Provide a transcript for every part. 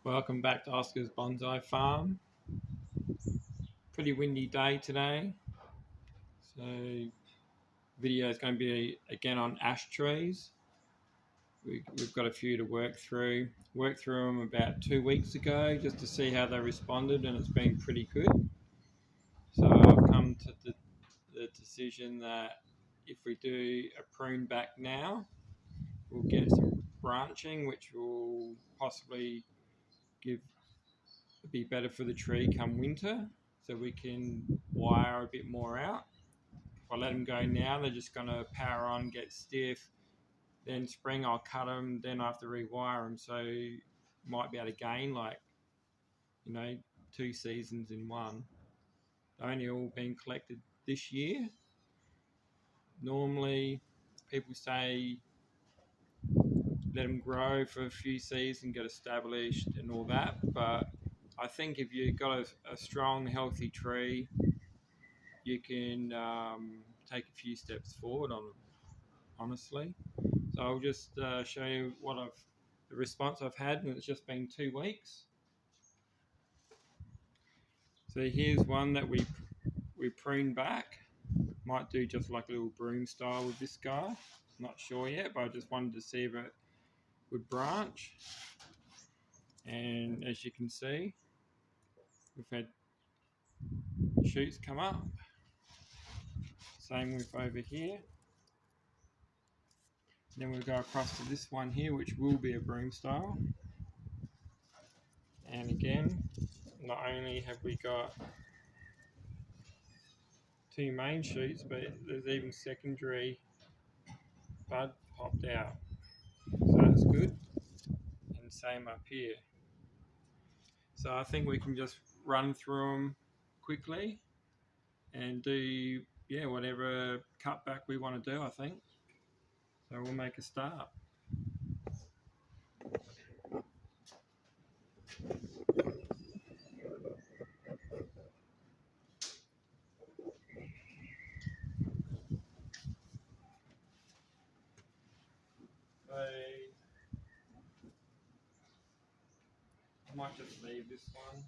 Welcome back to Oscar's Bonsai Farm. Pretty windy day today, so video is going to be again on ash trees. We've got a few to work through. Worked through them about 2 weeks ago just to see how they responded, and it's been pretty good. So I've come to the decision that if we do a prune back now, we'll get some branching, which will possibly be better for the tree come winter, so we can wire a bit more out. If I let them go now, they're just going to power on, get stiff. Then spring, I'll cut them. Then I have to rewire them. So might be able to gain you know 2 seasons in one. They're only all been collected this year. Normally, people say let them grow for a few seasons, get established, and all that. But I think if you've got a strong, healthy tree, you can take a few steps forward on them, honestly. So I'll just show you the response I've had, and it's just been 2 weeks. So here's one that we pruned back. Might do just like a little broom style with this guy. Not sure yet, but I just wanted to see if it would branch. And as you can see, we've had shoots come up. Same with over here. Then we'll go across to this one here, which will be a broom style. And again, not only have we got two main shoots, but there's even secondary bud popped out. So that's good. And same up here. So I think we can just run through them quickly and do whatever cutback we want to do, I think. So we'll make a start. So I might just leave this one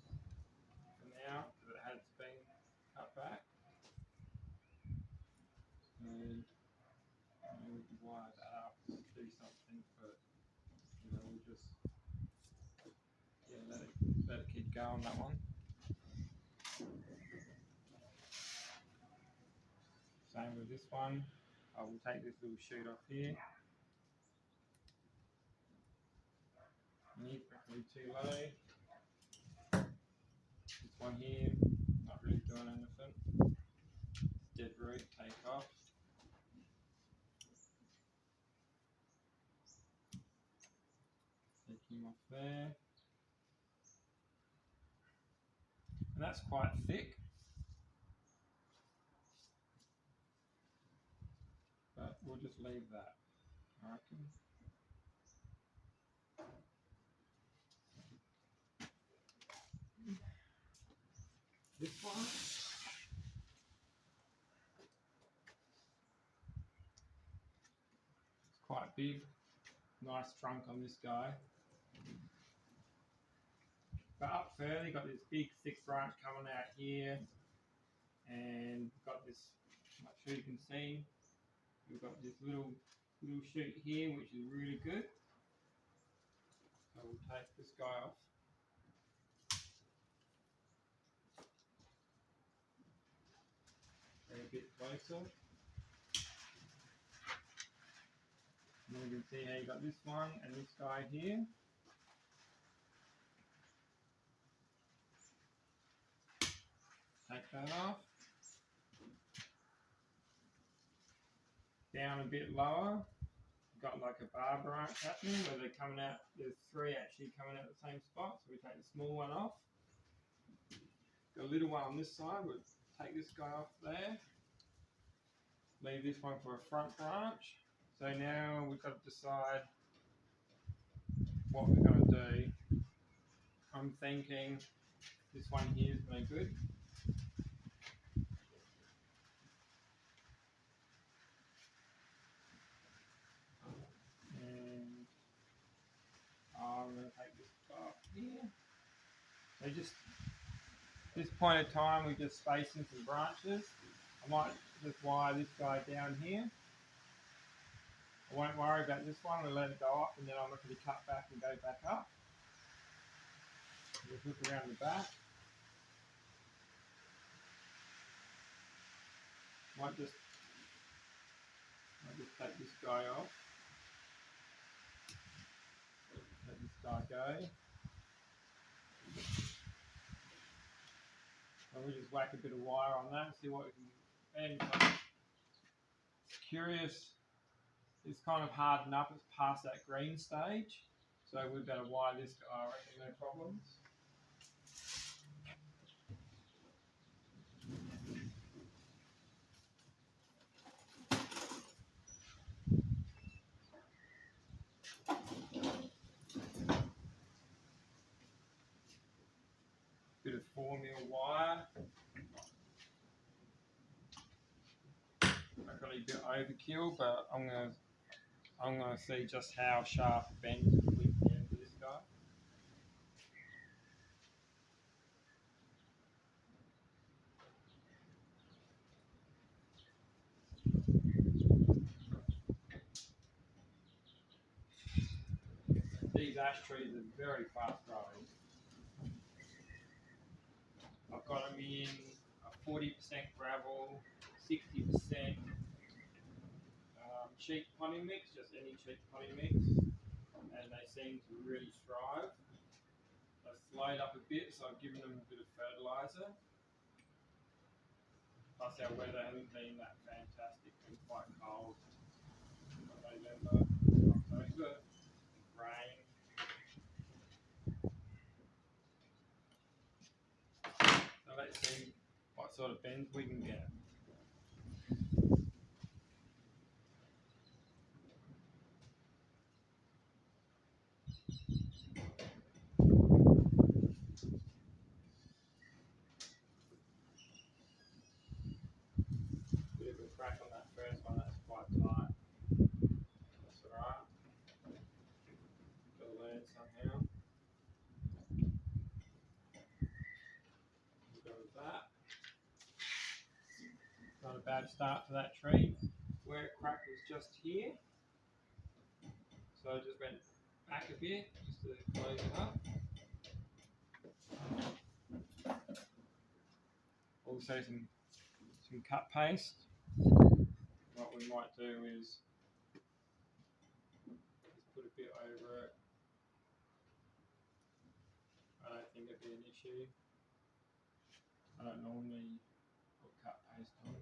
for now because it has been cut back. And we can wire that up, do something, but we'll just let it keep going, that one. Same with this one. I will take this little shoot off here. Practically too low. This one here, not really doing anything. Dead root, take off. Take him off there. And that's quite thick. But we'll just leave that, I reckon. This one. It's quite big. Nice trunk on this guy. But up further, you've got this big thick branch coming out here. And got this, I'm not sure you can see, we've got this little shoot here, which is really good. So we'll take this guy off. Bring a bit closer. And then you can see how you got this one and this guy here. Take that off. Down a bit lower. Got like a bar branch happening where they're coming out. There's three actually coming out the same spot. So we take the small one off. Got a little one on this side. We'll take this guy off there. Leave this one for a front branch. So now we've got to decide what we're going to do. I'm thinking this one here is no good. And I'm going to take this off here. So just this point of time, we're just spacing some branches. I might just wire this guy down here. I won't worry about this one. We'll let it go up, and then I'm going to cut back and go back up. Just look around the back. Might just take this guy off. Let this guy go. And we'll just whack a bit of wire on that, see what we can. And it's curious. It's kind of hardened up. It's past that green stage, so we better wire this guy. I reckon no problems. Bit of 4mm wire. I got a bit overkill, but I'm gonna see just how sharp it bends with the end of this guy. These ash trees are very fast growing. I've got them in a 40% gravel, 60% cheap potting mix, just any cheap potting mix, and they seem to really thrive. They've slowed up a bit, so I've given them a bit of fertiliser. Plus our weather hasn't been that fantastic, it's been quite cold. November, October, rain. So let's see what sort of bends we can get. Bit of a crack on that first one, that's quite tight. That's alright. Got to learn somehow. We'll go with that. Not a bad start for that tree. Where it cracked was just here. So I just went back a bit just to close it up. Also some cut paste. What we might do is just put a bit over it. I don't think it'd be an issue. I don't normally put cut paste on.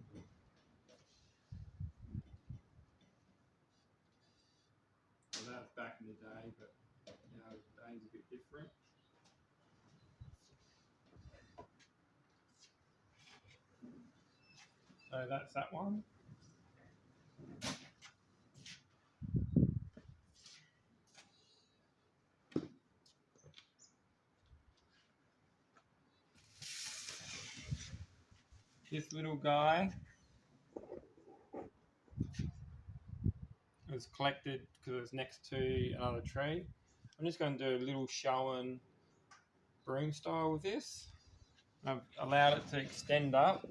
Well, that was back in the day, but you know, the day's a bit different. So that's that one. This little guy was collected because it's next to another tree. I'm just going to do a little show and broom style with this. I've allowed it to extend up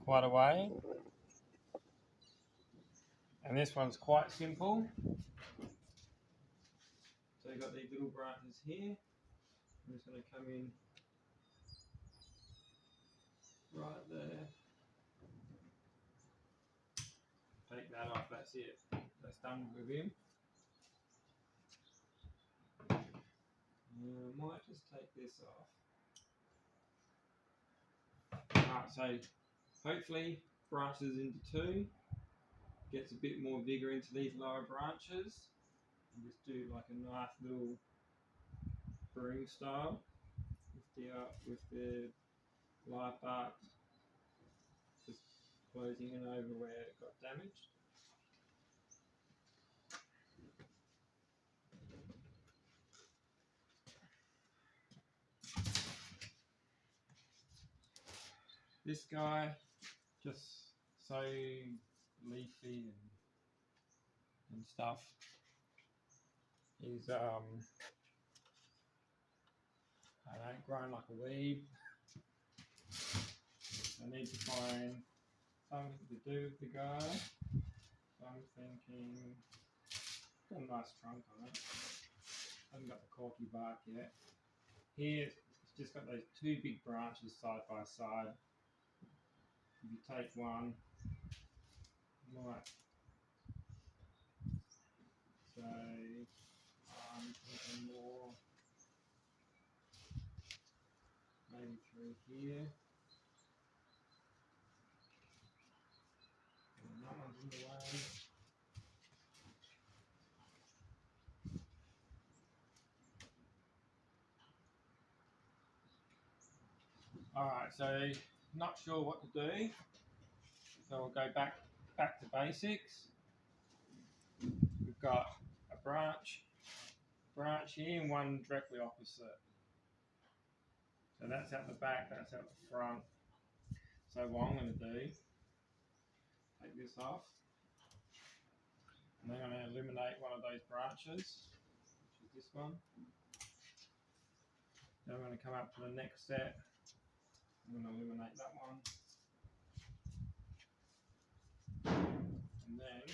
quite a way. And this one's quite simple. So you've got these little branches here. I'm just going to come in right there. Take that off, that's it. That's done with him. I might just take this off. Alright, so hopefully branches into two. Gets a bit more vigour into these lower branches. And just do like a nice little broom style with the live bark just closing in over where it got damaged. This guy, just so leafy and stuff, is They ain't growing like a weed. I need to find something to do with the guy. So I'm thinking, got a nice trunk on it. Hasn't got the corky bark yet. Here, it's just got those two big branches side by side. If you take one, might say, I'm thinking more, maybe through here. And that one's in the way. Alright, so not sure what to do. So we'll go back to basics. We've got a branch here and one directly opposite. So that's out the back, that's out the front. So what I'm going to do, take this off, and then I'm going to eliminate one of those branches, which is this one. Then I'm going to come up to the next set. I'm going to eliminate that one. And then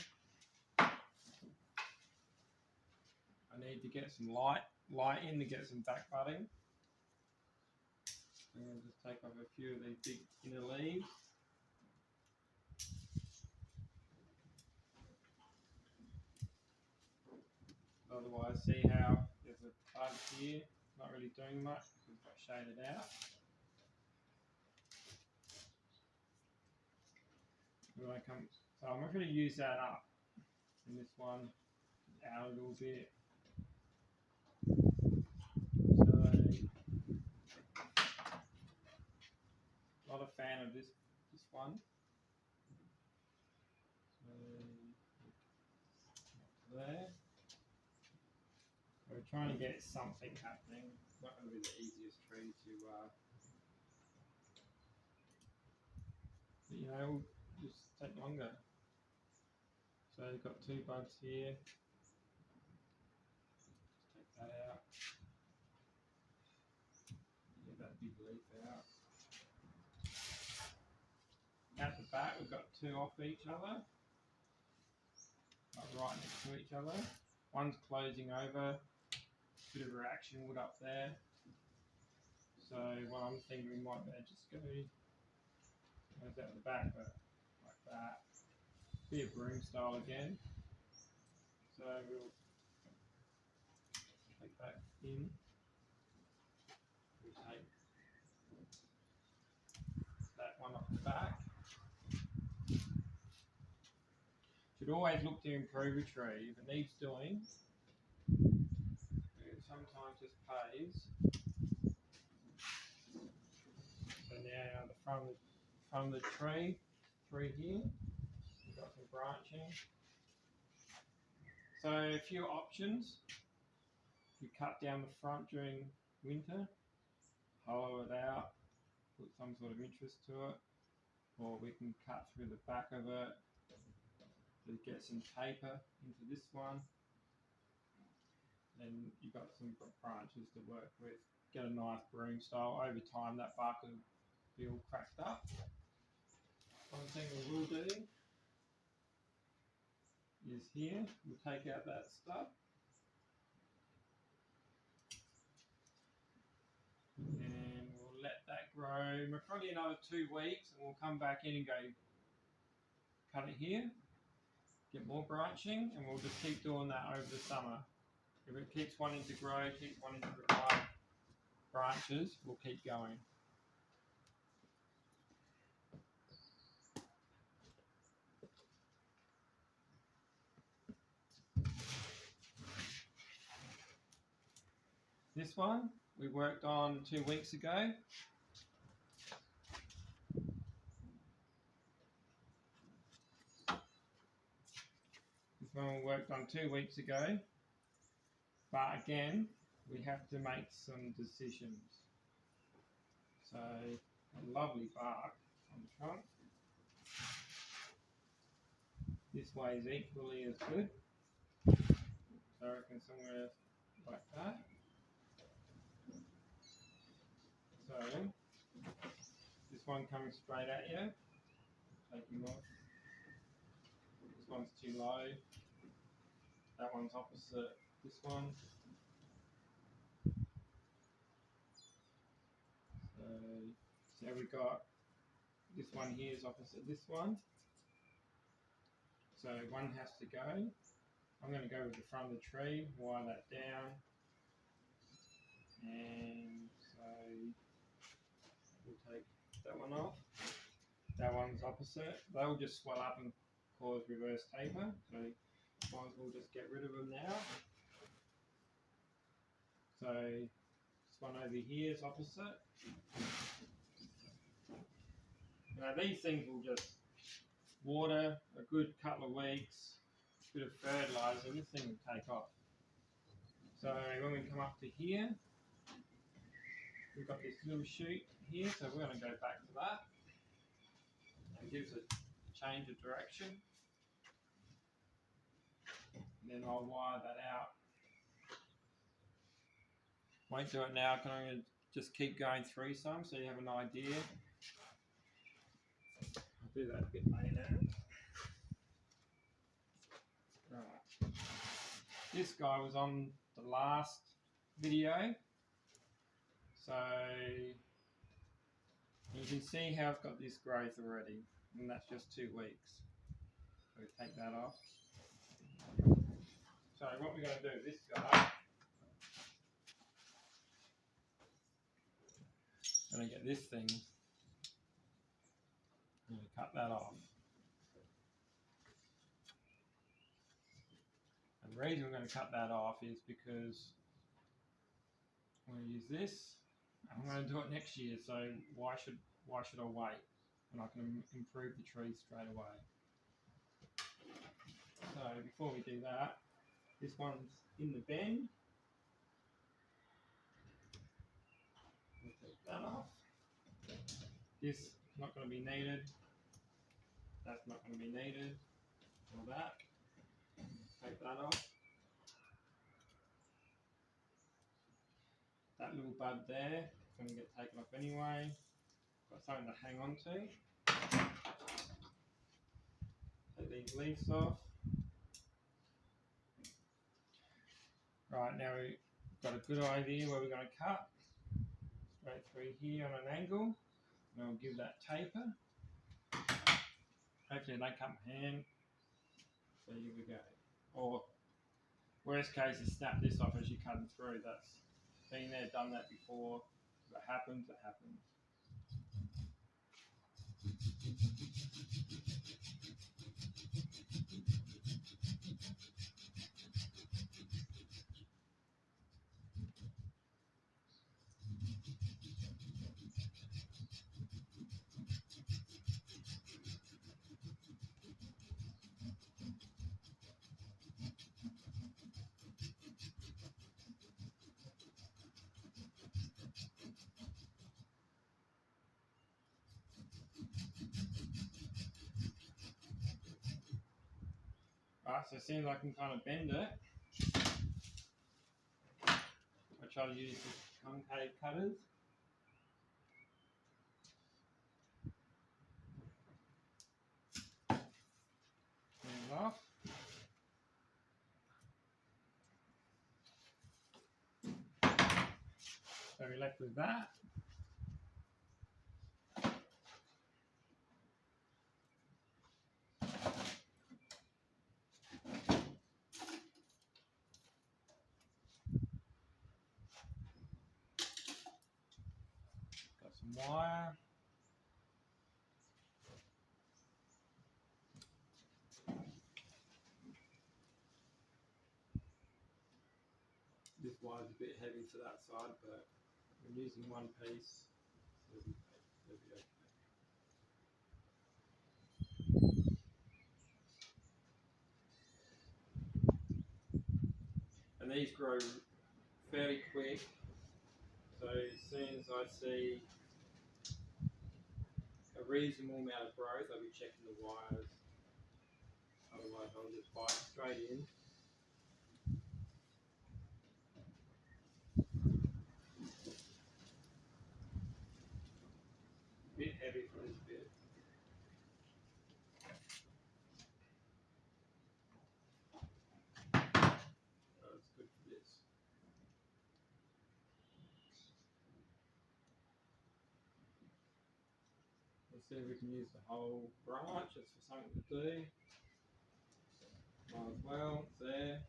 I need to get some light in to get some back budding. I'm going to just take off a few of these big inner leaves. Otherwise, see how there's a bud here, not really doing much because it's got shaded out. So I'm not going to use that up in this one, out a little bit. So, not a fan of this one. So, there. We're trying to get something happening. It's not going to be the easiest tree to, but, you know, it'll just take longer. So you've got two buds here. Just take that out. Get that big leaf out. At the back, we've got two off each other, like right next to each other. One's closing over, bit of reaction wood up there. So what I'm thinking we might better just go out the back, but like that. Be a broom style again. So we'll take that in. We'll take that one off the back. Should always look to improve a tree. If it needs doing, it sometimes just pays. So now the front of the tree, through here, we've got some branching. So a few options. You cut down the front during winter, hollow it out, put some sort of interest to it, or we can cut through the back of it to get some taper into this one. Then you've got some branches to work with. Get a nice broom style. Over time that bark will be all cracked up. One thing we will do is here, we'll take out that stub. And we'll let that grow probably another 2 weeks, and we'll come back in and go cut it here, get more branching, and we'll just keep doing that over the summer. If it keeps wanting to grow, keeps wanting to provide branches, we'll keep going. This one we worked on 2 weeks ago. This one we worked on 2 weeks ago. But again, we have to make some decisions. So, a lovely bark on the trunk. This way is equally as good. So I reckon somewhere like that. one coming straight at you. Take him off. This one's too low. That one's opposite this one. So we got this one here is opposite this one. So one has to go. I'm going to go with the front of the tree, wire that down. And so we'll take that one off. That one's opposite. They'll just swell up and cause reverse taper. So might as well just get rid of them now. So this one over here is opposite. Now these things will just water a good couple of weeks, a bit of fertilizer, this thing will take off. So when we come up to here, we've got this little shoot here, so we're going to go back to that. It gives it a change of direction. And then I'll wire that out. Won't do it now, I'm going to just keep going through some so you have an idea. I'll do that a bit later. Right. This guy was on the last video. So you can see how I've got this growth already, and that's just 2 weeks. So we take that off. So what we're going to do, this guy, I'm going to get this thing, I'm going to cut that off. And the reason we're going to cut that off is because I'm going to use this. I'm going to do it next year, so why should I wait when I can improve the tree straight away? So before we do that, this one's in the bend. We'll take that off. This is not going to be needed. That's not going to be needed. All that. Take that off. That little bud there is going to get taken off anyway. Got something to hang on to. Take these leaves off. Right, now we've got a good idea where we're going to cut. Straight through here on an angle. And I'll give that taper. Hopefully they don't cut my hand. So here we go. Or worst case is snap this off as you're cutting through. That's been there, done that before. If it happens, it happens. Right, so as soon as I can kind of bend it, I try to use the concave cutters. Turn it off. So we're left with that. Got some wire. This wire's a bit heavy for that side, but I'm using one piece, so it'll be okay. And these grow fairly quick, so as soon as I see a reasonable amount of growth, I'll be checking the wires. Otherwise, I'll just bite straight in. Bit heavy for Let's see if we can use the whole branch just for something to do. Might as well, it's there.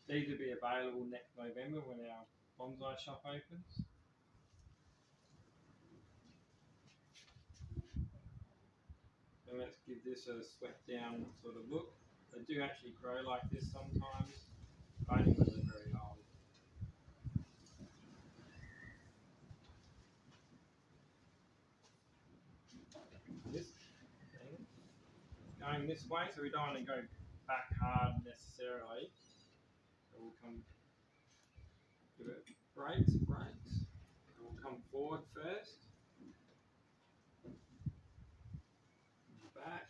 These will be available next November when our bonsai shop opens. So let's give this a swept down sort of look. They do actually grow like this sometimes, only when they're very old. This thing is going this way, so we don't want to go back hard necessarily. So we'll come, give it brakes. So we'll come forward first, back.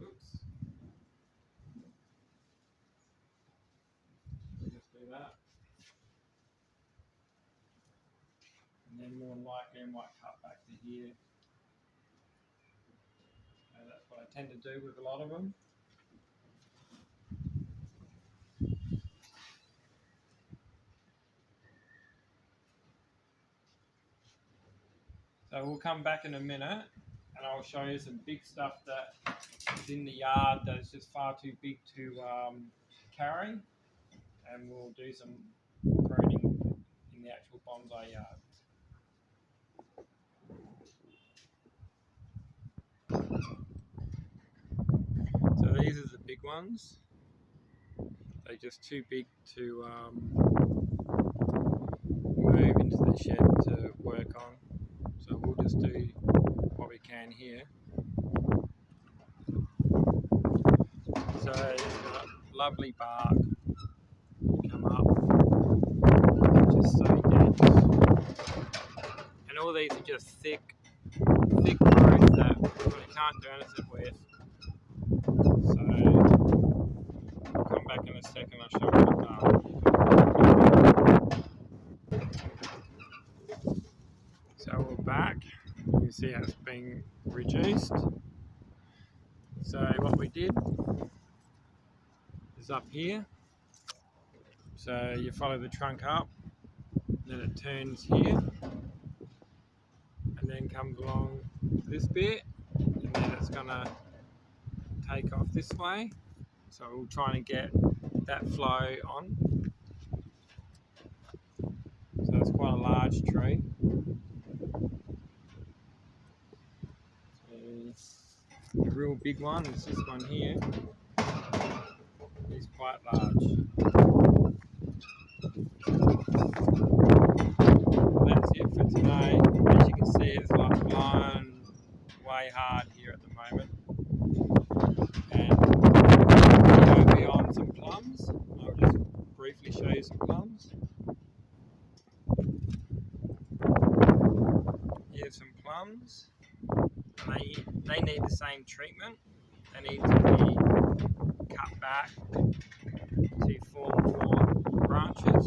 Oops. We'll just do that. And then more than likely I might cut back to here. That's what I tend to do with a lot of them. So we'll come back in a minute and I'll show you some big stuff that is in the yard that is just far too big to carry, and we'll do some pruning in the actual bonsai yard. So these are the big ones. They're just too big to move into the shed to work on. So we'll just do what we can here. So it's got lovely bark come up, just so dense. And all these are just thick growth that we can't do anything with. So I'll come back in a second, I'll show you what I've done. So we're back. You can see how it's being reduced. So what we did is up here. So you follow the trunk up, then it turns here, and then comes along this bit, and then it's gonna take off this way. So we're trying to get that flow on. So it's quite a large tree. So the real big one is this one here. It's quite large. That's it for today. As you can see, it's like blown way hard here at the moment. And we'll go beyond some plums. I'll just briefly show you some plums. Here's some plums. They need the same treatment. They need to be cut back to form more branches.